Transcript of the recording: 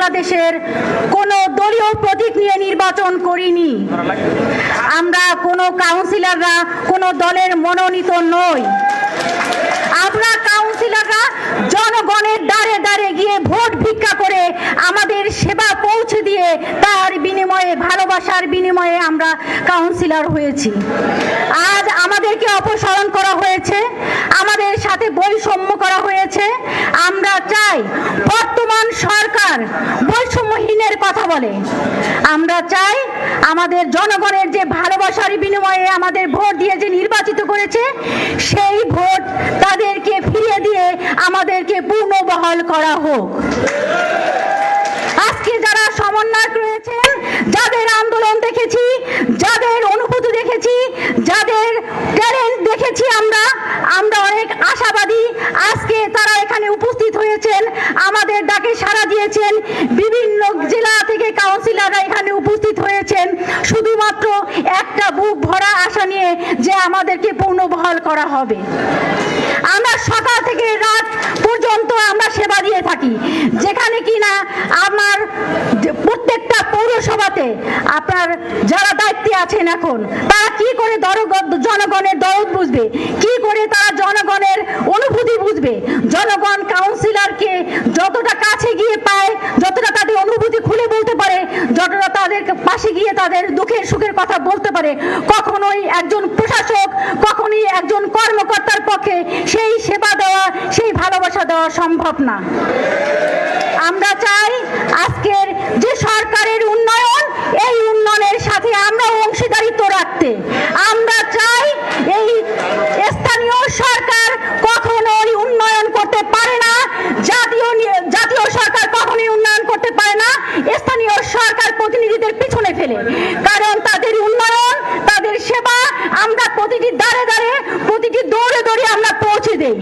বাংলাদেশের কোনো দলীয় প্রতীক নিয়ে নির্বাচন করিনি। আমরা কোনো কাউন্সিলররা কোনো দলের মনোনীত নই। আমরা কাউন্সিলররা জনগণের দ্বারে দ্বারে গিয়ে ভোট ভিক্ষা করে আমাদের সেবা পৌঁছে দিয়ে তার বিনিময়ে, ভালোবাসার বিনিময়ে আমরা কাউন্সিলর হয়েছি। আজ আমাদেরকে অপসারণ করা হয়েছে, আমাদের সাথে বৈষম্য করা হয়েছে। আমরা চাই বর্তমান সরকার বৈষম্যহীনের কথা বলে। আমরা চাই আমাদের জনগণের যে ভালোবাসার বিনিময়ে আমাদের ভোট দিয়ে যে নির্বাচিত করেছে, সেই ভোট তাদেরকে ফিরিয়ে দিয়ে আমাদেরকে পুনর্বহাল করা হোক। আজকে যারা সমন্বয়ক রয়েছেন, যাদের আন্দোলন দেখেছি, যাদের অনুভূতি দেখেছি, যাদের ট্যালেন্ট দেখেছি, আমরা অনেক আশাবাদী। আজকে তারা এখানে উপস্থিত হয়েছেন, আমাদের ডাকে সাড়া দিয়েছেন। বিভিন্ন জেলা থেকে কাউন্সিলররা এখানে উপস্থিত হয়েছেন শুধুমাত্র একটা বুক ভরা আশা নিয়ে যে আমাদেরকে পুনর্বহাল করা হবে। আমরা সকাল থেকে রাত পর্যন্ত আমরা সেবা দিয়ে থাকি, যেখানে কিনা আমার প্রত্যেকটা পৌরসভাতে আপনার যারা দায়িত্বে আছেন এখন, তারা কি করে জনগণের দরদ বুঝবে, কি করে তারা জনগণের অনুভূতি বুঝবে। জনগণ কাউন্সিলরকে যতটা কাছে গিয়ে পায়, যতটা তাদের অনুভূতি খুলে বলতে পারে, যতটা তাদের পাশে গিয়ে তাদের দুঃখের সুখের কথা বলতে পারে, কখনোই একজন প্রশাসক, কখনোই একজন কর্মকর্তার পক্ষে সেই সেবা দেওয়া, সেই ভালোবাসা দেওয়া সম্ভব না। আমরা চাই আজকের যে সরকারের উন্নয়ন, এই উন্নয়নের সাথে আমরা অংশীদারিত্ব রাখতে। আমরা চাই এই স্থানীয় সরকার কখনোই উন্নয়ন করতে পারে না, জাতীয় সরকার কখনোই উন্নয়ন করতে পারে না স্থানীয় সরকার প্রতিনিধিদের পিছনে ফেলে। কারণ তাদের উন্নয়ন, তাদের সেবা আমরা প্রতিটি দ্বারে দ্বারে, প্রতিটি দৌড়ে দৌড়ে আমরা পৌঁছে দেই।